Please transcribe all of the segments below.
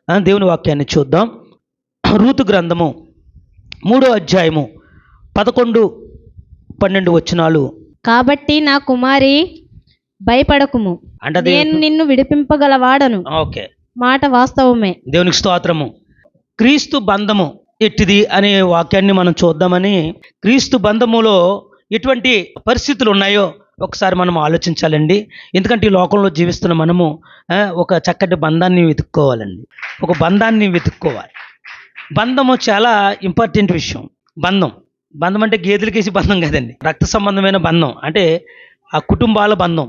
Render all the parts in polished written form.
దేవుని వాక్యాన్ని చూద్దాం. రూతు గ్రంథము 3వ అధ్యాయము 11-12 వచనాలు. కాబట్టి నా కుమారి భయపడకుము, అంటే నేను నిన్ను విడిపింపగలవాడను. ఓకే, మాట వాస్తవమే. దేవునికి స్తోత్రము. క్రీస్తు బంధము ఎట్టిది అనే వాక్యాన్ని మనం చూద్దామని, క్రీస్తు బంధములో ఎటువంటి పరిస్థితులు ఉన్నాయో ఒకసారి మనం ఆలోచించాలండి. ఎందుకంటే ఈ లోకంలో జీవిస్తున్న మనము ఒక చక్కటి బంధాన్ని వెతుక్కోవాలండి. ఒక బంధాన్ని వెతుక్కోవాలి. బంధము చాలా ఇంపార్టెంట్ విషయం. బంధం అంటే గేదెలకేసి బంధం కాదండి, రక్త సంబంధమైన బంధం, అంటే ఆ కుటుంబాల బంధం,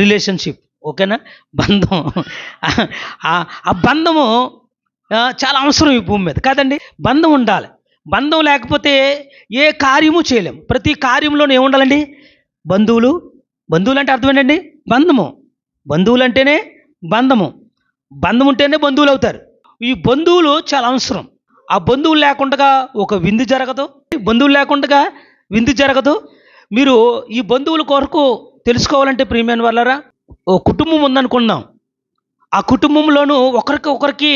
రిలేషన్షిప్. ఓకేనా? బంధం, ఆ బంధము చాలా అవసరం ఈ భూమి మీద, కాదండి? బంధం ఉండాలి. బంధం లేకపోతే ఏ కార్యము చేయలేము. ప్రతి కార్యంలోనే ఏముండాలండి? బంధువులు అంటే అర్థం ఏంటండి? బంధువులు అంటేనే బంధం ఉంటేనే బంధువులు అవుతారు. ఈ బంధువులు చాలా అవసరం. ఆ బంధువులు లేకుండా ఒక విందు జరగదు. మీరు ఈ బంధువుల కొరకు తెలుసుకోవాలంటే ప్రియమైన వాళ్ళరా, ఓ కుటుంబం ఉందనుకుందాం. ఆ కుటుంబంలోనూ ఒకరికి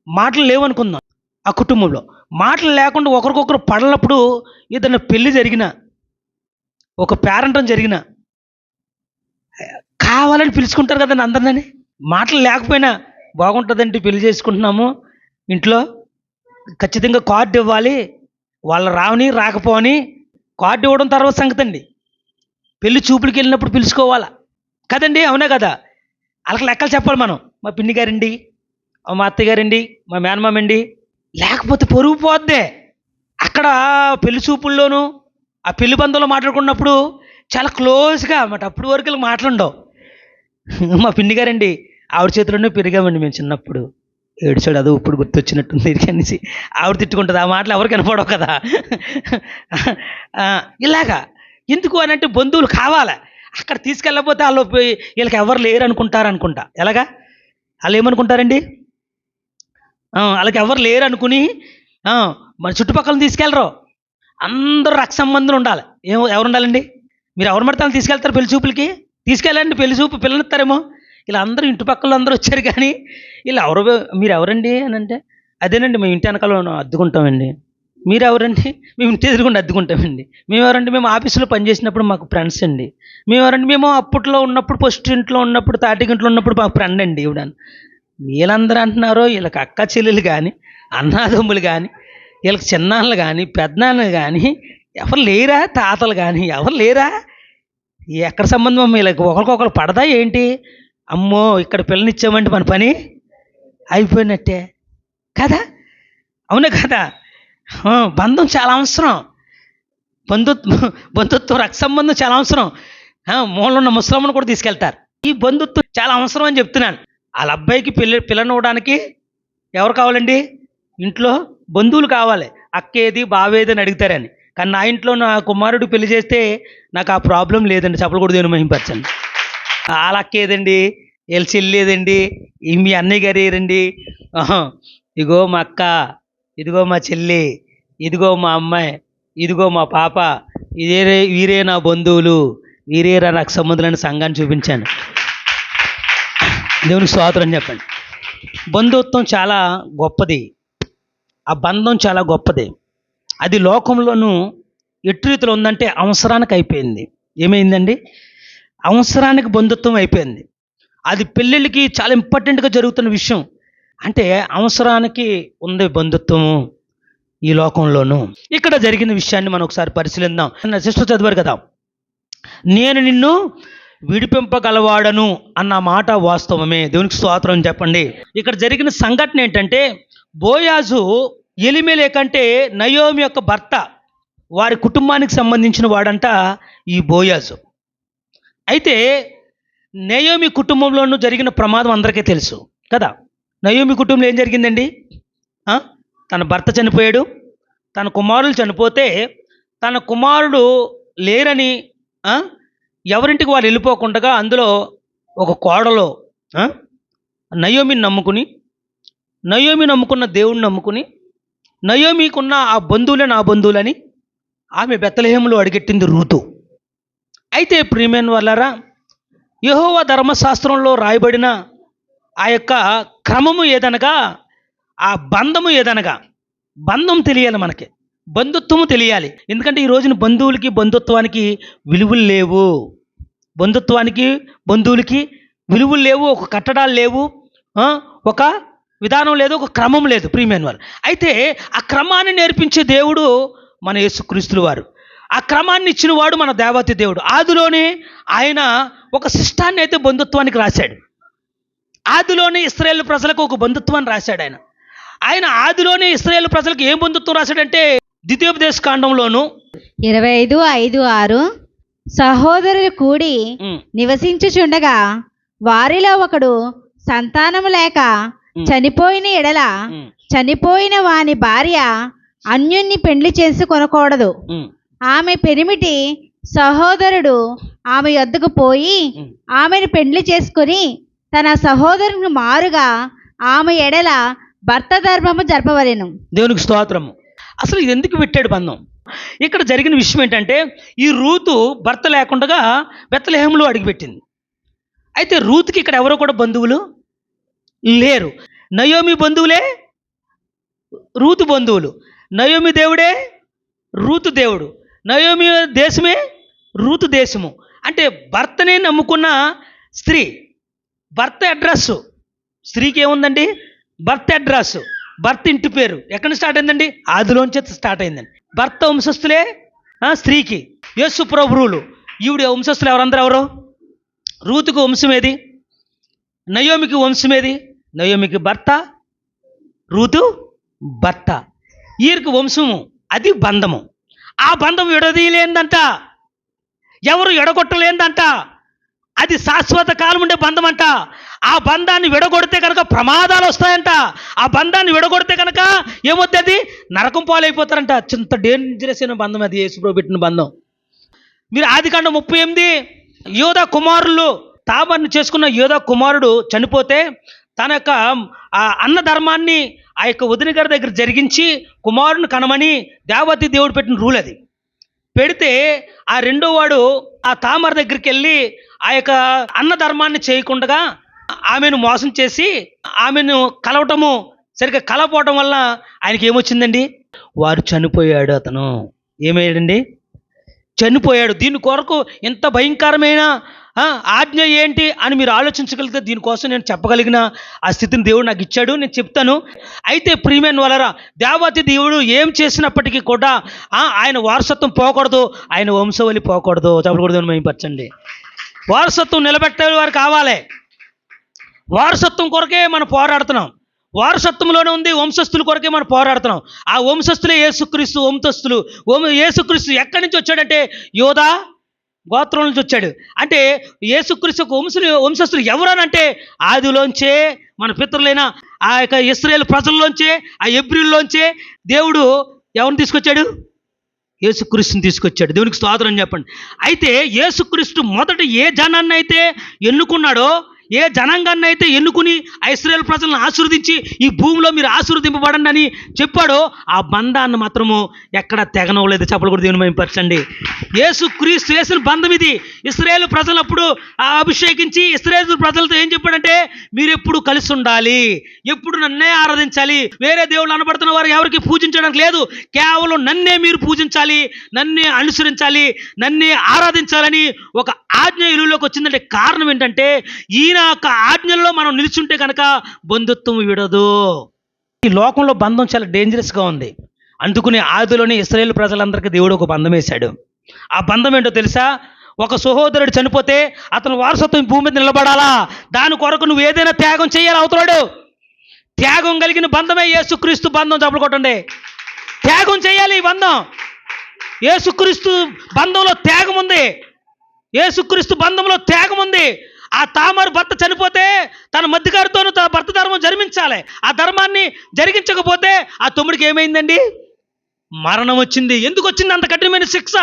మాటలు లేవనుకుందాం. ఆ కుటుంబంలో మాటలు లేకుండా ఒకరికొకరు పడనప్పుడు, ఏదైనా పెళ్లి జరిగినా, ఒక పేరంటం జరిగినా కావాలని పిలుచుకుంటారు కదండి అందరినీ. మాటలు లేకపోయినా బాగుంటుందంటే పెళ్లి చేసుకుంటున్నాము, ఇంట్లో ఖచ్చితంగా కార్డు ఇవ్వాలి, వాళ్ళు రాకపోని కార్డు ఇవ్వడం తర్వాత సంగతి అండి. పెళ్లి చూపులకి వెళ్ళినప్పుడు పిలుచుకోవాలా కదండి? అవునా కదా? వాళ్ళకి లెక్కలు చెప్పాలి మనం. మా పిన్ని గారండి, మా అత్తగారండి, మా మేనమామండి, లేకపోతే పొరుగు పోద్దే. అక్కడ పెళ్లి చూపుల్లోనూ ఆ పెళ్లి బంధంలో మాట్లాడుకున్నప్పుడు చాలా క్లోజ్గా అన్నమాట. అప్పుడు వరకు మాట్లాడవు. మా పిన్ని గారండి, ఆవిడ చేతిలోనే పెరిగామండి మేము చిన్నప్పుడు. ఏడుచాడు, అది ఇప్పుడు గుర్తొచ్చినట్టుంది అనేసి ఆవిడ తిట్టుకుంటుంది. ఆ మాటలు ఎవరికి వినపడవు కదా. ఇలాగా ఎందుకు అని అంటే, బంధువులు కావాలి. అక్కడ తీసుకెళ్ళకపోతే వీళ్ళకి ఎవరు లేరు అనుకుంటా. ఎలాగా? వాళ్ళు ఏమనుకుంటారండి? వాళ్ళకి ఎవరు లేరు అనుకుని మన చుట్టుపక్కల తీసుకెళ్ళరు. అందరూ రక్త సంబంధులు ఉండాలి. ఎవరు ఉండాలండి? మీరు ఎవరు పడితే తీసుకెళ్తారు పెళ్లి చూపులకి? తీసుకెళ్ళండి, పెళ్లి చూపు పిల్లనిస్తారేమో. ఇలా అందరూ ఇంటి పక్కల అందరూ వచ్చారు, కానీ వీళ్ళు మీరు ఎవరండి అని అంటే, అదేనండి మేము ఇంటి వెనకాల అద్దుకుంటామండి. మీరు ఎవరండి? మేము ఇంటి ఎదురుకుండా అద్దుకుంటామండి. మేము ఎవరండి? మేము ఆఫీసులో పనిచేసినప్పుడు మాకు ఫ్రెండ్స్ అండి. మేము ఎవరండి? మేము అప్పట్లో ఉన్నప్పుడు, ఫస్ట్ ఇంట్లో ఉన్నప్పుడు, తాటిగింట్లో ఉన్నప్పుడు మాకు ఫ్రెండ్ అండి ఈవిడ. వీళ్ళందరూ అంటున్నారో, వీళ్ళకి అక్క చెల్లెలు కానీ, అన్నాదమ్ములు కానీ, వీళ్ళకి చిన్నాన్నలు కానీ, పెద్దనాన్నలు కానీ ఎవరు లేరా? తాతలు కానీ ఎవరు లేరా? ఎక్కడ సంబంధం వీళ్ళకి? ఒకరికొకరు పడదా ఏంటి? అమ్మో, ఇక్కడ పిల్లనిచ్చామంటే మన పని అయిపోయినట్టే కదా? అవునా కదా? బంధం చాలా అవసరం. బంధుత్వం, రక్త సంబంధం చాలా అవసరం. మూలలో ఉన్న ముసలమ్మను కూడా తీసుకెళ్తారు. ఈ బంధుత్వం చాలా అవసరం అని చెప్తున్నాను. వాళ్ళ అబ్బాయికి పిల్లనివ్వడానికి ఎవరు కావాలండి? ఇంట్లో బంధువులు కావాలి. అక్కేది, బావేది అని అడుగుతారని. కానీ నా ఇంట్లో నా కుమారుడు పెళ్లి చేస్తే నాకు ఆ ప్రాబ్లం లేదండి. చెప్పలు కూడా దేవుని మహింపరచండి. వాళ్ళ అక్కేదండి, వీళ్ళ చెల్లేదండి, మీ అన్నయ్య గారు ఏరండి, ఇదిగో మా అక్క, ఇదిగో మా చెల్లి, ఇదిగో మా అమ్మాయి, ఇదిగో మా పాప, వీరే నా బంధువులు, వీరేరా నాకు సంబంధులని సంఘాన్ని చూపించాను. దేవునికి స్తోత్రం చెప్పండి. బంధుత్వం చాలా గొప్పది. ఆ బంధం చాలా గొప్పది. అది లోకంలోనూ ఎట్టి రీతిలో ఉందంటే అవసరానికి అయిపోయింది. ఏమైందండి? అవసరానికి బంధుత్వం అయిపోయింది. అది పెళ్ళిళ్ళకి చాలా ఇంపార్టెంట్గా జరుగుతున్న విషయం. అంటే అవసరానికి ఉంది బంధుత్వము ఈ లోకంలోనూ. ఇక్కడ జరిగిన విషయాన్ని మనం ఒకసారి పరిశీలిద్దాం. సిస్టర్ చదివారు కదా, నేను నిన్ను విడిపింపగలవాడను అన్న మాట వాస్తవమే. దేవునికి స్తోత్రం చెప్పండి. ఇక్కడ జరిగిన సంఘటన ఏంటంటే, బోయాజు ఎలిమెలెకు కంటే నయోమి యొక్క భర్త, వారి కుటుంబానికి సంబంధించిన వాడంట ఈ బోయాజు. అయితే నయోమి కుటుంబంలోనూ జరిగిన ప్రమాదం అందరికీ తెలుసు కదా. నయోమి కుటుంబంలో ఏం జరిగిందండి? తన భర్త చనిపోయాడు, తన కుమారులు చనిపోతే, తన కుమారుడు లేరని ఎవరింటికి వాళ్ళు వెళ్ళిపోకుండా అందులో ఒక కోడలో నయోమిని నమ్ముకున్న దేవుడిని నమ్ముకుని, నయోమికున్న ఆ బంధువులే నా బంధువులని ఆమె బెత్లెహేములో అడిగెట్టింది రూతు. అయితే ప్రియమైన వాళ్ళారా, యెహోవా ధర్మశాస్త్రంలో రాయబడిన ఆ యొక్క క్రమము ఏదనగా, ఆ బంధము ఏదనగా, బంధం తెలియాలి మనకి, బంధుత్వము తెలియాలి. ఎందుకంటే ఈ రోజున బంధువులకి బంధుత్వానికి విలువలు లేవు. బంధుత్వానికి బంధువులకి విలువలు లేవు, ఒక కట్టడాలు లేవు, ఒక విధానం లేదు, ఒక క్రమం లేదు ప్రియమైన వారు. అయితే ఆ క్రమాన్ని నేర్పించే దేవుడు మన యేసుక్రీస్తుల వారు. ఆ క్రమాన్ని ఇచ్చిన వాడు మన దేవాతి దేవుడు. ఆదిలోనే ఆయన ఒక శిష్టాన్ని అయితే బంధుత్వానికి రాశాడు. ఆదిలోనే ఇశ్రాయేలు ప్రజలకు ఒక బంధుత్వాన్ని రాశాడు ఆయన. ఆయన ఆదిలోనే ఇశ్రాయేలు ప్రజలకు ఏం బంధుత్వం రాశాడంటే, ద్వితీయోపదేశ కాండంలోను 25:5-6 సహోదరులు కూడి నివసించుచుండగా వారిలో ఒకడు సంతానము లేక చనిపోయిన ఎడల చనిపోయిన వాని భార్య అన్యుణ్ణి పెండ్లి చేసుకొనకూడదు. ఆమె పెనిమిటి సహోదరుడు ఆమె యొద్దకు పోయి ఆమెను పెండ్లి చేసుకుని తన సహోదరుని మారుగా ఆమె ఎడల భర్త ధర్మము జరపవలెను. దేవునికి స్తోత్రము. అసలు ఇది ఎందుకు పెట్టాడు బంధం? ఇక్కడ జరిగిన విషయం ఏంటంటే, ఈ రూతు భర్త లేకుండా బెత్లెహేములో అడిగిపెట్టింది. అయితే రూతుకి ఇక్కడ ఎవరో కూడా బంధువులు లేరు. నయోమి బంధువులే రూతు బంధువులు. నయోమి దేవుడే రూతు దేవుడు. నయోమి దేశమే రూతు దేశము. అంటే భర్తనే నమ్ముకున్న స్త్రీ, భర్త అడ్రస్సు, స్త్రీకి ఏముందండి? భర్త అడ్రస్సు, భర్త ఇంటి పేరు ఎక్కడ స్టార్ట్ అయిందండి? ఆదిలోంచి స్టార్ట్ అయిందండి. భర్త వంశస్థులే స్త్రీకి. యేసు ప్రభువులు ఈవిడ వంశస్థులు ఎవరందరూ ఎవరు? రూతుకు వంశం ఏది? నయోమికి వంశం ఏది? నయోమికి భర్త, రూతు భర్త. వీరికి వంశము, అది బంధము. ఆ బంధం విడదీయలేందంట, ఎవరు ఎడగొట్టలేందంట. అది శాశ్వత కాలం ఉండే బంధం అంట. ఆ బంధాన్ని విడగొడితే కనుక ప్రమాదాలు వస్తాయంట. ఆ బంధాన్ని విడగొడితే కనుక ఏమవుతుంది? నరకం పాలైపోతారంట. చింత డేంజరస్ అయిన బంధం అది, యేసుప్రభు పెట్టిన బంధం. మీరు ఆదికాండం 38 యోధా కుమారులు, తాబర్ని చేసుకున్న యోధా కుమారుడు చనిపోతే తన యొక్క అన్న ధర్మాన్ని ఆ యొక్క వదిన గారి దగ్గర జరిగించి కుమారుని కనమని దేవతి దేవుడు పెట్టిన రూల్ అది. పెడితే ఆ రెండో వాడు ఆ తామర దగ్గరికి వెళ్ళి ఆ యొక్క అన్న ధర్మాన్ని చేయకుండా ఆమెను మోసం చేసి ఆమెను కలవటము సరిగ్గా కలవపోవటం వల్ల ఆయనకి ఏమొచ్చిందండి? వారు చనిపోయాడు. అతను ఏమయ్యాడండి? చనిపోయాడు. దీని కొరకు ఎంత భయంకరమైన ఆజ్ఞ ఏంటి అని మీరు ఆలోచించగలిగితే, దీనికోసం నేను చెప్పగలిగిన ఆ స్థితిని దేవుడు నాకు ఇచ్చాడు, నేను చెప్తాను. అయితే ప్రియమైన వాళ్ళరా, దేవతి దేవుడు ఏం చేసినప్పటికీ కూడా ఆయన వారసత్వం పోకూడదు, ఆయన వంశవళి పోకూడదు. చెప్పకూడదు అని మేంపరచండి. వారసత్వం నిలబెట్టే వారు కావాలి. వారసత్వం కొరకే మనం పోరాడుతున్నాం. వారసత్వంలోనే ఉంది, వంశస్థుల కొరకే మనం పోరాడుతున్నాం. ఆ వంశస్థులే యేసుక్రీస్తు వంశస్థులు. యేసుక్రీస్తు ఎక్కడి నుంచి వచ్చాడంటే యోధా గోత్రం నుంచి వచ్చాడు. అంటే యేసుక్రీస్తు వంశస్థులు ఎవరనంటే ఆదిలోంచే మన పితరులైన ఆ యొక్క ఇశ్రాయేలు ప్రజల్లోంచే, ఆ హెబ్రీల్లోంచే దేవుడు ఎవరిని తీసుకొచ్చాడు? యేసుక్రీస్తుని తీసుకొచ్చాడు. దేవునికి స్తోత్రం అని చెప్పండి. అయితే యేసుక్రీస్తు మొదట ఏ జనాన్ని అయితే ఎన్నుకున్నాడో, ఏ జనాంగాన్ని అయితే ఎన్నుకుని ఆ ఇశ్రాయేలు ప్రజలను ఆశీర్వదించి ఈ భూమిలో మీరు ఆశీర్వదింపబడండి అని చెప్పాడో, ఆ బంధాన్ని మాత్రము ఎక్కడ తెగనవలేదు. చెప్పలు కూడా దేవుని మహిమపరచండి. యేసుక్రీస్తు చేసిన బంధం ఇది. ఇశ్రాయేలు ప్రజలప్పుడు అభిషేకించి ఇశ్రాయేలు ప్రజలతో ఏం చెప్పాడంటే, మీరు ఎప్పుడు కలిసి ఉండాలి, ఎప్పుడు నన్నే ఆరాధించాలి, వేరే దేవుళ్ళు అనబడుతున్న వారు ఎవరికి పూజించడానికి లేదు, కేవలం నన్నే మీరు పూజించాలి, నన్నే అనుసరించాలి, నన్నే ఆరాధించాలని ఒక ఆజ్ఞ ఇలువలోకి వచ్చిందంటే కారణం ఏంటంటే, ఈయన యొక్క ఆజ్ఞల్లో మనం నిలిచుంటే కనుక బంధుత్వం విడదు. ఈ లోకంలో బంధం చాలా డేంజరస్గా ఉంది. అందుకుని ఆదిలోనే ఇశ్రాయేలు ప్రజలందరికీ దేవుడు ఒక బంధం వేశాడు. ఆ బంధం ఏంటో తెలుసా? ఒక సహోదరుడు చనిపోతే అతను వారసత్వం భూమి మీద నిలబడాలా, దాని కొరకు నువ్వు ఏదైనా త్యాగం చేయాలి. అవుతాడు త్యాగం కలిగిన బంధమే యేసుక్రీస్తు బంధం. చెప్పలు కొట్టండి. త్యాగం చేయాలి. ఈ బంధం యేసుక్రీస్తు బంధంలో త్యాగం ఉంది. యేసుక్రీస్తు బంధంలో త్యాగం ఉంది. ఆ తామరు భర్త చనిపోతే తన మధ్యగారితోనూ తన భర్త ధర్మం జరిగించాలి. ఆ ధర్మాన్ని జరిగించకపోతే ఆ తమ్ముడికి ఏమైందండి? మరణం వచ్చింది. ఎందుకు వచ్చింది అంత కఠినమైన శిక్ష?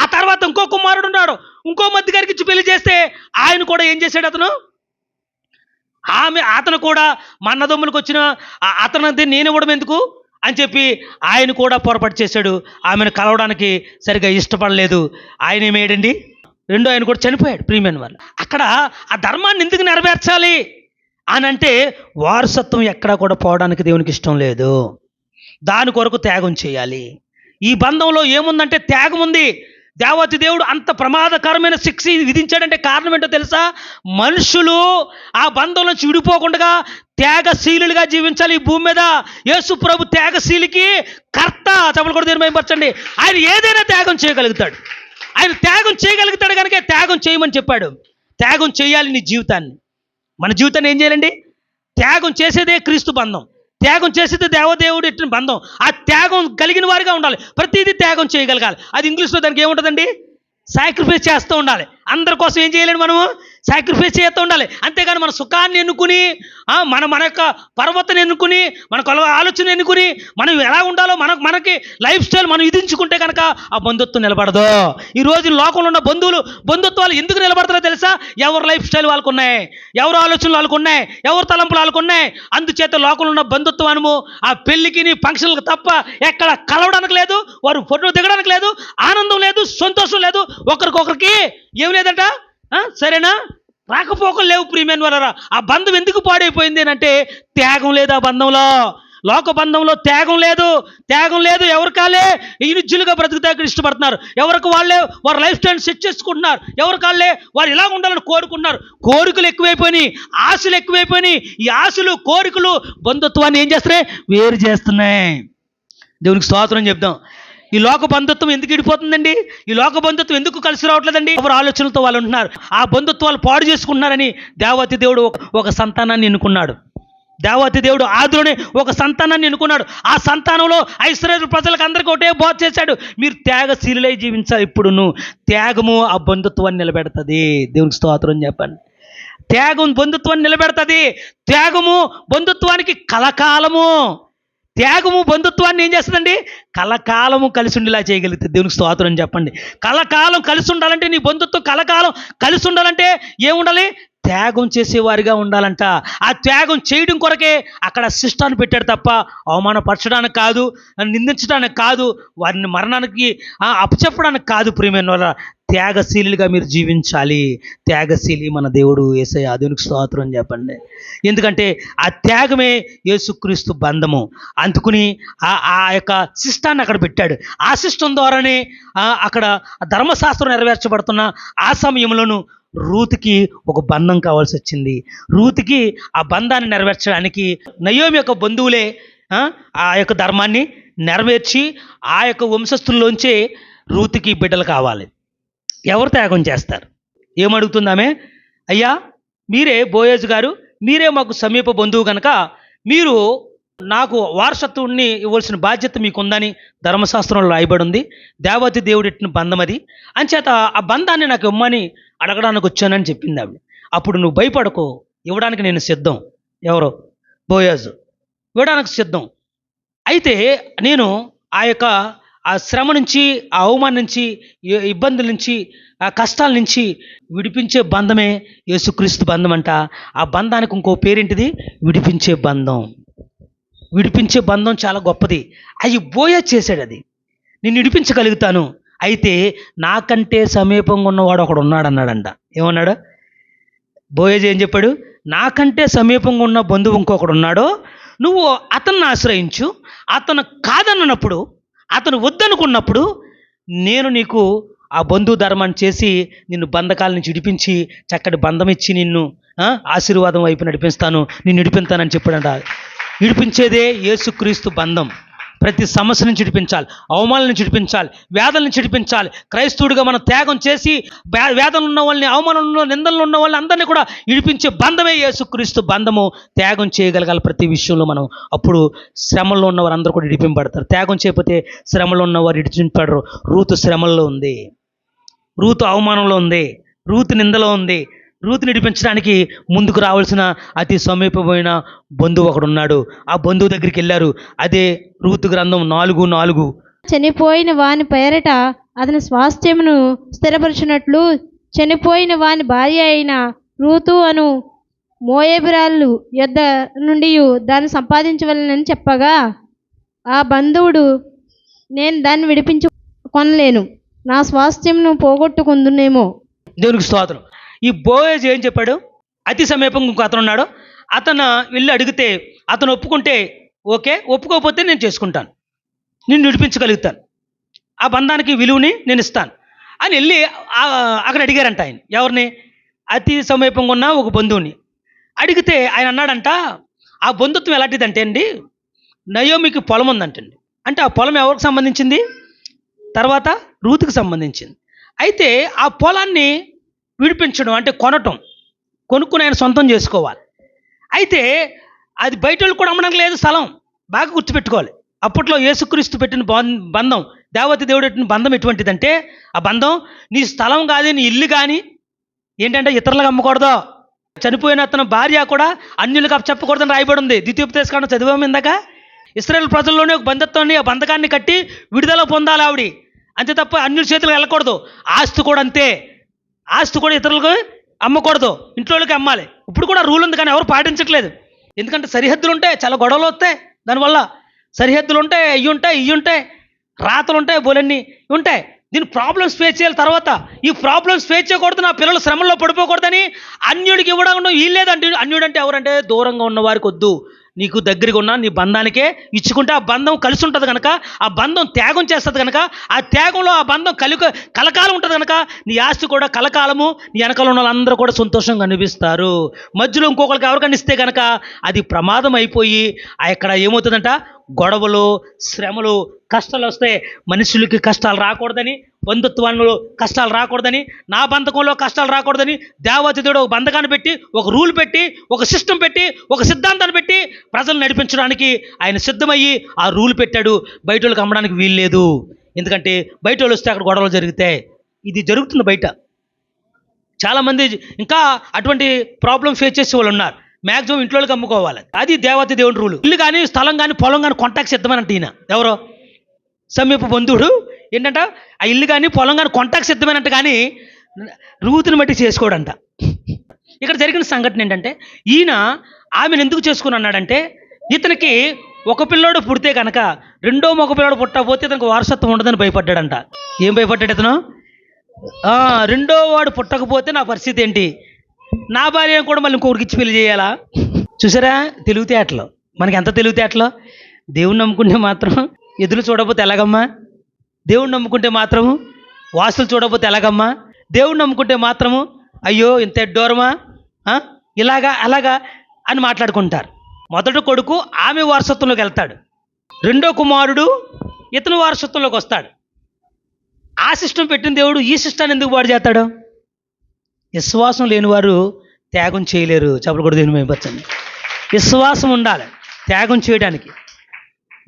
ఆ తర్వాత ఇంకో కుమారుడు ఉన్నాడు, ఇంకో మధ్యగారికి ఇచ్చి పెళ్లి చేస్తే ఆయన కూడా ఏం చేశాడు? అతను కూడా మా అన్నదమ్ములకు వచ్చిన అతనిది నేను ఇవ్వడం ఎందుకు అని చెప్పి ఆయన కూడా పొరపాటు చేశాడు. ఆమెను కలవడానికి సరిగా ఇష్టపడలేదు. ఆయన ఏమేయడండి? రెండో ఆయన కూడా చనిపోయాడు. ప్రియమైన వాళ్ళు, అక్కడ ఆ ధర్మాన్ని ఎందుకు నెరవేర్చాలి అని అంటే వారసత్వం ఎక్కడా కూడా పోవడానికి దేవునికి ఇష్టం లేదు. దాని కొరకు త్యాగం చేయాలి. ఈ బంధంలో ఏముందంటే త్యాగం ఉంది. దేవతి దేవుడు అంత ప్రమాదకరమైన శిక్ష విధించాడంటే కారణం ఏంటో తెలుసా? మనుషులు ఆ బంధం నుంచి విడిపోకుండా త్యాగశీలుగా జీవించాలి ఈ భూమి మీద. యేసు ప్రభు త్యాగశీలికి కర్త. చెప్పలు కూడా నిర్మయపరచండి. ఆయన ఏదైనా త్యాగం చేయగలుగుతాడు. ఆయన త్యాగం చేయగలుగుతాడు కనుక త్యాగం చేయమని చెప్పాడు. త్యాగం చేయాలి నీ జీవితాన్ని. మన జీవితాన్ని ఏం చేయాలండి? త్యాగం చేసేదే క్రీస్తు బంధం. త్యాగం చేసేది దేవదేవుడు ఎట్టిన బంధం. ఆ త్యాగం కలిగిన వారిగా ఉండాలి. ప్రతిదీ త్యాగం చేయగలగాలి. అది ఇంగ్లీష్లో దానికి ఏముంటుందండి? సాక్రిఫైస్ చేస్తూ ఉండాలి. అందరి కోసం ఏం చేయాలండి? మనము సాక్రిఫైస్ చేస్తూ ఉండాలి. అంతేగాని మన సుఖాన్ని ఎన్నుకుని మన యొక్క పర్వతను ఎన్నుకుని మన ఆలోచన ఎన్నుకుని మనం ఎలా ఉండాలో మనకి లైఫ్ స్టైల్ మనం విధించుకుంటే కనుక ఆ బంధుత్వం నిలబడదు. ఈ రోజు లోకంలో ఉన్న బంధుత్వాలు ఎందుకు నిలబడతారో తెలుసా? ఎవరి లైఫ్ స్టైల్ వాళ్ళకు ఉన్నాయి, ఎవరి ఆలోచనలు వాళ్ళకు ఉన్నాయి, ఎవరి తలంపులు వాళ్ళకు ఉన్నాయి. అందుచేత లోకంలో ఉన్న బంధుత్వము ఆ పెళ్లికి ఫంక్షన్లకు తప్ప ఎక్కడ కలవడానికి లేదు, వారు ఫోటో దిగడానికి లేదు, ఆనందం లేదు, సంతోషం లేదు, ఒకరికొకరికి ఏం లేదంట. సరేనా? రాకపోకలు లేవు ప్రియమైన వారా. ఆ బంధం ఎందుకు పాడైపోయింది అంటే త్యాగం లేదు ఆ బంధంలో. లోక బంధంలో త్యాగం లేదు. త్యాగం లేదు. ఎవరికాళ్ళే ఇరుజ్జులుగా బ్రతుకుతానికి ఇష్టపడుతున్నారు. ఎవరికి వాళ్ళే వారి లైఫ్ స్టైల్ సెట్ చేసుకుంటున్నారు. ఎవరికాళ్ళే వారు ఇలా ఉండాలని కోరుకుంటున్నారు. కోరికలు ఎక్కువైపోయినాయి, ఆశలు ఎక్కువైపోయినాయి. ఈ ఆశలు కోరికలు బంధుత్వాన్ని ఏం చేస్తున్నాయి? వేరు చేస్తున్నాయి. దేవునికి స్తోత్రం చెప్దాం. ఈ లోక బంధుత్వం ఎందుకు ఇడిపోతుందండి? ఈ లోక బంధుత్వం ఎందుకు కలిసి రావట్లేదండి? ఎవరు ఆలోచనలతో వాళ్ళు ఉంటున్నారు. ఆ బంధుత్వాలు పాడు చేసుకుంటున్నారని దేవతి దేవుడు ఒక సంతానాన్ని ఎన్నుకున్నాడు. దేవతి దేవుడు ఆదిలోనే ఒక సంతానాన్ని ఎన్నుకున్నాడు. ఆ సంతానంలో ఇశ్రాయేలు ప్రజలకు అందరికీ ఒకటే బోధ చేశాడు. మీరు త్యాగశీలులై జీవించాలి. ఇప్పుడును త్యాగము ఆ బంధుత్వాన్ని నిలబెడుతుంది. దేవునికి స్తోత్రం చెప్పండి. త్యాగం బంధుత్వాన్ని నిలబెడుతుంది. త్యాగము బంధుత్వానికి కలకాలము. త్యాగము బంధుత్వాన్ని ఏం చేస్తుందండి? కలకాలము కలిసి ఉండేలా చేయగలుగుతుంది. దేవునికి స్తోత్రం చెప్పండి. కలకాలం కలిసి ఉండాలంటే, నీ బంధుత్వం కలకాలం కలిసి ఉండాలంటే ఏముండాలి? త్యాగం చేసేవారిగా ఉండాలంట. ఆ త్యాగం చేయడం కొరకే అక్కడ శిష్టాన్ని పెట్టాడు తప్ప అవమానపరచడానికి కాదు, నిందించడానికి కాదు, వారిని మరణానికి అప్పచెప్పడానికి కాదు. ప్రియమైన వాళ్ళ త్యాగశీలుగా మీరు జీవించాలి. త్యాగశీలి మన దేవుడు యేసయ్య. దేవునికి స్తోత్రం చెప్పండి. ఎందుకంటే ఆ త్యాగమే యేసుక్రీస్తు బంధము. అందుకుని ఆ యొక్క శిష్టాన్ని అక్కడ పెట్టాడు. ఆ శిష్టం ద్వారానే అక్కడ ధర్మశాస్త్రం నెరవేర్చబడుతున్న ఆ సమయంలోనూ రూతుకి ఒక బంధం కావాల్సి వచ్చింది. రూతుకి ఆ బంధాన్ని నెరవేర్చడానికి నయోమి యొక్క బంధువులే ఆ యొక్క ధర్మాన్ని నెరవేర్చి ఆ యొక్క వంశస్థుల్లోంచే రూతుకి బిడ్డలు కావాలి. ఎవరు త్యాగం చేస్తారు? ఏమడుగుతుందామే? అయ్యా, మీరే బోయేజు గారు, మీరే మాకు సమీప బంధువు కనుక మీరు నాకు వారసత్వాన్ని ఇవ్వాల్సిన బాధ్యత మీకుందని ధర్మశాస్త్రంలో రాయబడి ఉంది. దేవతి దేవుడు ఎట్టిన బంధం అది. అంచేత ఆ బంధాన్ని నాకు ఇమ్మని అడగడానికి వచ్చానని చెప్పింది ఆవిడ. అప్పుడు నువ్వు భయపడకు, ఇవ్వడానికి నేను సిద్ధం. ఎవరో బోయాజు ఇవ్వడానికి సిద్ధం. అయితే నేను ఆ శ్రమ నుంచి, ఆ అవమానం నుంచి, ఇబ్బందుల నుంచి, ఆ కష్టాల నుంచి విడిపించే బంధమే యేసుక్రీస్తు బంధం అంట. ఆ బంధానికి ఇంకో పేరేంటిది? విడిపించే బంధం. విడిపించే బంధం చాలా గొప్పది. అది బోయజ్ చేశాడు. అది నేను విడిపించగలుగుతాను. అయితే నాకంటే సమీపంగా ఉన్నవాడు ఒకడు ఉన్నాడు అన్నాడంట. ఏమన్నాడు? బోయజ్ ఏం చెప్పాడు? నాకంటే సమీపంగా ఉన్న బంధువు ఇంకొకడు ఉన్నాడు, నువ్వు అతన్ని ఆశ్రయించు. అతను కాదన్నప్పుడు, అతను వద్దనుకున్నప్పుడు నేను నీకు ఆ బంధువు ధర్మాన్ని చేసి నిన్ను బంధకాల నుంచి విడిపించి చక్కటి బంధం ఇచ్చి నిన్ను ఆశీర్వాదం వైపు నడిపిస్తాను, నిన్ను విడిపిస్తానని చెప్పాడంట. విడిపించేదే యేసుక్రీస్తు బంధం. ప్రతి సమస్య నుంచి విడిపించాలి, అవమానాల నుంచి విడిపించాలి, వేదల నుంచి విడిపించాలి. క్రైస్తవుడిగా మనం త్యాగం చేసి వేదనలు ఉన్న వాళ్ళని, అవమానంలో నిందలు ఉన్న వాళ్ళని అందరినీ కూడా విడిపించే బంధమే యేసుక్రీస్తు బంధము. త్యాగం చేయగలగాలి ప్రతి విషయంలో మనం. అప్పుడు శ్రమల్లో ఉన్నవారు అందరూ కూడా విడిపింపబడతారు. త్యాగం చేయకపోతే శ్రమలో ఉన్నవారు విడిపింపడరు. రూతు శ్రమల్లో ఉంది, రూతు అవమానంలో ఉంది, రూతు నిందలో ఉంది. రూతుని విడిపించడానికి ముందుకు రావాల్సిన అతి సమీపమైన బంధువు ఒకడు ఉన్నాడు. ఆ బంధువు దగ్గరికి వెళ్ళారు. అదే రూతు గ్రంథం 4:4. చనిపోయిన వాని పేరట అతని స్వాస్థ్యమును స్థిరపరచునట్లు చనిపోయిన వాని భార్య అయిన రూతు అను మోయాబీరాలు యొద్ద నుండి దాన్ని సంపాదించవలనని చెప్పగా ఆ బంధువుడు, నేను దాన్ని విడిపించు కొనలేను, నా స్వాస్థ్యమును పోగొట్టుకుందునేమో. దేవునికి స్తోత్రం. ఈ బోయజ్ ఏం చెప్పాడు? అతి సమీపంగా ఇంకో అతను ఉన్నాడు, అతను వెళ్ళి అడిగితే అతను ఒప్పుకుంటే ఓకే, ఒప్పుకోకపోతే నేను చేసుకుంటాను, నేను విడిపించగలుగుతాను, ఆ బంధానికి విలువని నేను ఇస్తాను అని వెళ్ళి అక్కడ అడిగారంట ఆయన. ఎవరిని? అతి సమీపంగా ఉన్న ఒక బంధువుని అడిగితే ఆయన అన్నాడంట, ఆ బంధుత్వం ఎలాంటిదంటే అండి, నయోమికి పొలం ఉందంటండి. అంటే ఆ పొలం ఎవరికి సంబంధించింది? తర్వాత రూతుకి సంబంధించింది. అయితే ఆ పొలాన్ని విడిపించడం అంటే కొనటం, కొనుక్కుని ఆయన సొంతం చేసుకోవాలి. అయితే అది బయట వాళ్ళు కూడా అమ్మడం లేదు స్థలం. బాగా గుర్తుపెట్టుకోవాలి. అప్పట్లో యేసుక్రీస్తు పెట్టిన బంధం, దేవతి దేవుడు పెట్టిన బంధం ఎటువంటిదంటే, ఆ బంధం నీ స్థలం కాదు, నీ ఇల్లు కానీ ఏంటంటే ఇతరులకు అమ్మకూడదు. చనిపోయిన అతను భార్య కూడా అన్యులకు అప్పచెప్పకూడదని రాయబడి ఉంది. ద్వితీయోపదేశకాండం చదివాము ఇందాక. ఇశ్రాయేలు ప్రజల్లోనే ఒక బంధత్వాన్ని, ఆ బంధకాన్ని కట్టి విడుదల పొందాలి ఆవిడ. అంతే తప్ప అన్యుల చేతులకు వెళ్ళకూడదు. ఆస్తి కూడా అంతే. ఆస్తి కూడా ఇతరులకు అమ్మకూడదు, ఇంట్లోకి అమ్మాలి. ఇప్పుడు కూడా రూల్ ఉంది కానీ ఎవరు పాటించట్లేదు. ఎందుకంటే సరిహద్దులు ఉంటాయి, చాలా గొడవలు వస్తాయి. దానివల్ల సరిహద్దులు ఉంటాయి, ఇవి ఉంటాయి, రాతలు ఉంటాయి, బోలన్నీ ఉంటాయి. దీని ప్రాబ్లమ్స్ ఫేస్ చేయాలి. తర్వాత ఈ ప్రాబ్లమ్స్ ఫేస్ చేయకూడదు, నా పిల్లలు శ్రమంలో పడిపోకూడదని అన్యుడికి ఇవ్వడం వీల్లేదంటే. అన్యుడు అంటే ఎవరంటే దూరంగా ఉన్న వారికి వద్దు, నీకు దగ్గరగా ఉన్న నీ బంధానికే ఇచ్చుకుంటే ఆ బంధం కలిసి ఉంటుంది కనుక, ఆ బంధం త్యాగం చేస్తుంది కనుక, ఆ త్యాగంలో ఆ బంధం కలకాలం ఉంటుంది కనుక నీ ఆస్తి కూడా కలకాలము, నీ వెనకాల ఉన్న వాళ్ళందరూ కూడా సంతోషంగా అనిపిస్తారు. మధ్యలో ఇంకొకరికి ఎవరికైనా ఇస్తే కనుక అది ప్రమాదం అయిపోయి అక్కడ ఏమవుతుందంట, గొడవలు, శ్రమలు, కష్టాలు వస్తాయి. మనుషులకి కష్టాలు రాకూడదని, బంధుత్వంలో కష్టాలు రాకూడదని, నా బంధకంలో కష్టాలు రాకూడదని దేవత దేవుడు ఒక బంధకాన్ని పెట్టి, ఒక రూల్ పెట్టి, ఒక సిస్టమ్ పెట్టి, ఒక సిద్ధాంతాన్ని పెట్టి ప్రజలు నడిపించడానికి ఆయన సిద్ధమయ్యి ఆ రూల్ పెట్టాడు. బయట వాళ్ళకి అమ్మడానికి వీలు లేదు. ఎందుకంటే బయట వాళ్ళు వస్తే అక్కడ గొడవలు జరుగుతాయి. ఇది జరుగుతుంది బయట. చాలామంది ఇంకా అటువంటి ప్రాబ్లం ఫేస్ చేసే వాళ్ళు ఉన్నారు. మ్యాక్సిమం ఇంట్లోకి అమ్ముకోవాలి, అది దేవత దేవుని రూలు. ఇల్లు కానీ, స్థలం కానీ, పొలం కానీ కొంటాకి సిద్ధమనంట ఈయన. ఎవరో సమీప బంధువుడు ఏంటంట, ఆ ఇల్లు కానీ పొలం కానీ కొంటాకి సిద్ధమేనంట, కానీ రూతుని బట్టి చేసుకోడంట. ఇక్కడ జరిగిన సంఘటన ఏంటంటే, ఈయన ఆమెను ఎందుకు చేసుకుని అన్నాడంటే, ఇతనికి ఒక పిల్లోడు పుడితే కనుక రెండో మగ పిల్లోడు పుట్టకపోతే ఇతనికి వారసత్వం ఉండదని భయపడ్డాడంట. ఏం భయపడ్డాడు ఇతను? రెండో వాడు పుట్టకపోతే నా పరిస్థితి ఏంటి, నా భార్య కూడా మళ్ళీ ఇంకొకరికి ఇచ్చి పెళ్లి చేయాలా? చూసారా తెలివితేటలు, మనకి ఎంత తెలివితేటలో. దేవుణ్ణి నమ్ముకుంటే మాత్రం ఎదురు చూడకపోతే ఎలాగమ్మా? దేవుణ్ణి నమ్ముకుంటే మాత్రము వాస్తులు చూడకపోతే ఎలాగమ్మా? దేవుణ్ణి నమ్ముకుంటే మాత్రము అయ్యో ఇంత ఎడ్డోరమా, ఇలాగా అలాగా అని మాట్లాడుకుంటారు. మొదటి కొడుకు ఆమె వారసత్వంలోకి వెళ్తాడు, రెండో కుమారుడు ఇతను వారసత్వంలోకి వస్తాడు. ఆ సిస్టమ్ పెట్టిన దేవుడు ఈ సిస్టాన్ని ఎందుకు పాడు చేస్తాడు? విశ్వాసం లేని వారు త్యాగం చేయలేరు. చెప్పకూడదు, దీన్ని మేపచ్చండి. విశ్వాసం ఉండాలి త్యాగం చేయడానికి.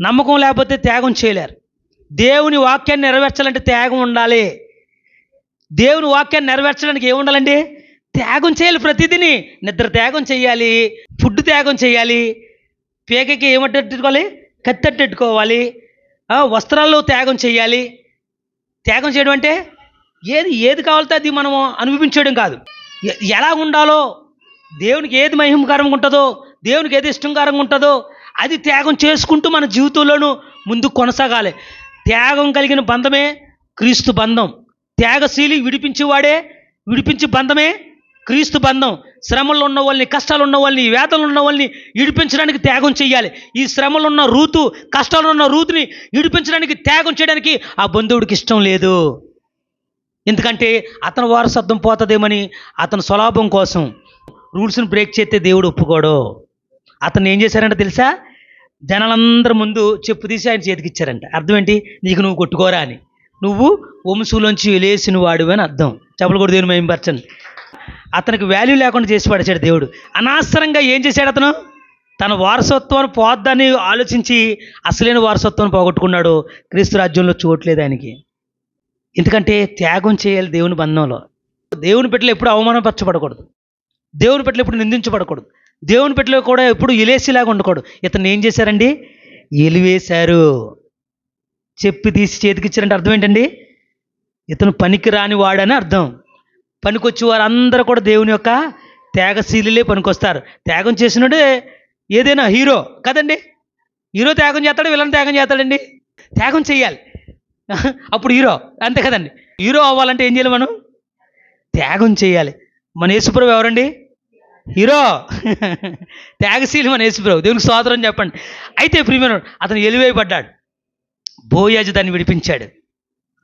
నమ్మకం లేకపోతే త్యాగం చేయలేరు. దేవుని వాక్యాన్ని నెరవేర్చాలంటే త్యాగం ఉండాలి. దేవుని వాక్యాన్ని నెరవేర్చడానికి ఏముండాలండి? త్యాగం చేయాలి. ప్రతిదిని నిద్ర త్యాగం చేయాలి, ఫుడ్ త్యాగం చేయాలి, పేకకి ఏమట్టెట్టుకోవాలి, కత్తెట్టుకోవాలి, వస్త్రాల్లో త్యాగం చేయాలి. త్యాగం చేయడం అంటే ఏది కావాలితే అది మనం అనుభవించడం కాదు. ఎలా ఉండాలో, దేవునికి ఏది మహిమకరంగా ఉంటుందో, దేవునికి ఏది ఇష్టంకరంగా ఉంటుందో అది త్యాగం చేసుకుంటూ మన జీవితంలోనూ ముందుకు కొనసాగాలి. త్యాగం కలిగిన బంధమే క్రీస్తు బంధం. త్యాగశీలి విడిపించేవాడే, విడిపించే బంధమే క్రీస్తు బంధం. శ్రమల్లో ఉన్న వాళ్ళని, కష్టాలు ఉన్న వాళ్ళని, వేదనలు ఉన్న వాళ్ళని విడిపించడానికి త్యాగం చేయాలి. ఈ శ్రమలో ఉన్న రూతు, కష్టాలు ఉన్న రూతుని విడిపించడానికి త్యాగం చేయడానికి ఆ బంధువుడికి ఇష్టం లేదు. ఎందుకంటే అతని వారసత్వం పోతుందేమని, అతని స్వలాభం కోసం రూల్స్ని బ్రేక్ చేస్తే దేవుడు ఒప్పుకోడు. అతను ఏం చేశారంటే తెలుసా? జనాలందరి ముందు చెప్పు తీసి ఆయన చేతికి ఇచ్చారంట. అర్థం ఏంటి? నీకు నువ్వు కొట్టుకోరా అని. నువ్వు వంశంలోంచి వెలేసిన వాడు అని అర్థం. చెప్పలు కూడా దేవుని మేంపరచండి. అతనికి వాల్యూ లేకుండా చేసి పడేశాడు దేవుడు. అనవసరంగా ఏం చేశాడు అతను? తన వారసత్వాన్ని పోద్దని ఆలోచించి అసలైన వారసత్వాన్ని పోగొట్టుకున్నాడు. క్రీస్తు రాజ్యంలో చోట్లేదు ఆయనకి. ఎందుకంటే త్యాగం చేయాలి దేవుని బంధంలో. దేవుని బిడ్డలు ఎప్పుడు అవమానపరచబడకూడదు, దేవుని బిడ్డలు ఎప్పుడు నిందించబడకూడదు, దేవుని బిడ్డలు కూడా ఎప్పుడు ఎలేసిలాగా ఉండకూడదు. ఇతను ఏం చేశారండి? ఎలివేశారు. చెప్పి తీసి చేతికిచ్చారంటే అర్థం ఏంటండి? ఇతను పనికి రాని వాడని అర్థం. పనికొచ్చి వారు అందరూ కూడా దేవుని యొక్క త్యాగశీలులే పనికొస్తారు. త్యాగం చేసినోడే ఏదైనా హీరో కదండి. హీరో త్యాగం చేస్తాడు, విలన్ త్యాగం చేస్తాడండి. త్యాగం చేయాలి, అప్పుడు హీరో. అంతే కదండి. హీరో అవ్వాలంటే ఏం చేయాలి? మనం త్యాగం చేయాలి. మన యేసుప్రభువు ఎవరండి? హీరో త్యాగశీలం అని యేసుప్రభు. దేవునికి స్తోత్రం చెప్పండి. అయితే ప్రియమైన అతను ఎలివేయబడ్డాడు. బోయాజు దాన్ని విడిపించాడు,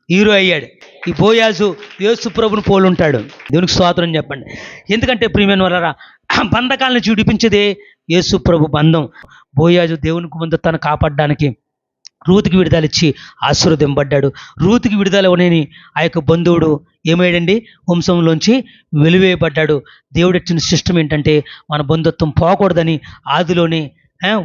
హీరో అయ్యాడు. ఈ బోయాజు యేసు ప్రభుని పోలుంటాడు. దేవునికి స్తోత్రం చెప్పండి. ఎందుకంటే ప్రియమైన వాళ్ళరా, బంధకాల నుంచి విడిపించేదే యేసు ప్రభు బంధం. బోయాజు దేవునికి ముందు తను కాపాడడానికి రూతుకి విడుదల ఇచ్చి ఆశీర్వదింపబడ్డాడు. రూతుకి విడుదల ఇవ్వలేని ఆ యొక్క బంధువుడు ఏమయ్యాడండి? వంశంలోంచి వెలివేయబడ్డాడు. దేవుడు ఇచ్చిన సిస్టమ్ ఏంటంటే మన బంధుత్వం పోకూడదని, ఆదిలోనే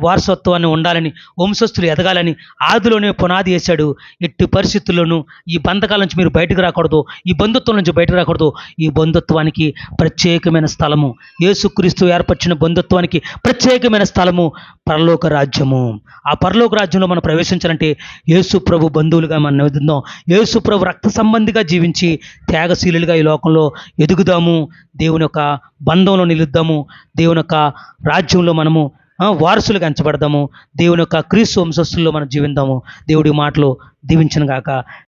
వారసత్వాన్ని ఉండాలని, వంశస్థులు ఎదగాలని ఆదిలోనే పునాది వేశాడు. ఎట్టి పరిస్థితుల్లోనూ ఈ బంధకాల నుంచి మీరు బయటకు రాకూడదు, ఈ బంధుత్వం నుంచి బయటకు రాకూడదు. ఈ బంధుత్వానికి ప్రత్యేకమైన స్థలము, యేసుక్రీస్తు ఏర్పరిచిన బంధుత్వానికి ప్రత్యేకమైన స్థలము పరలోక రాజ్యము. ఆ పరలోక రాజ్యంలో మనం ప్రవేశించాలంటే యేసు ప్రభు బంధువులుగా మనం ఎదుగుదాం. యేసు ప్రభు రక్త సంబంధిగా జీవించి త్యాగశీలులుగా ఈ లోకంలో ఎదుగుదాము. దేవుని యొక్క బంధంలో నిలుద్దాము. దేవుని యొక్క రాజ్యంలో మనము వారసులుగా ఎంచబడదాము. దేవుని యొక్క క్రీస్తు వంశస్థుల్లో మనం జీవిద్దాము. దేవుడి మాటలు దీవించను గాక.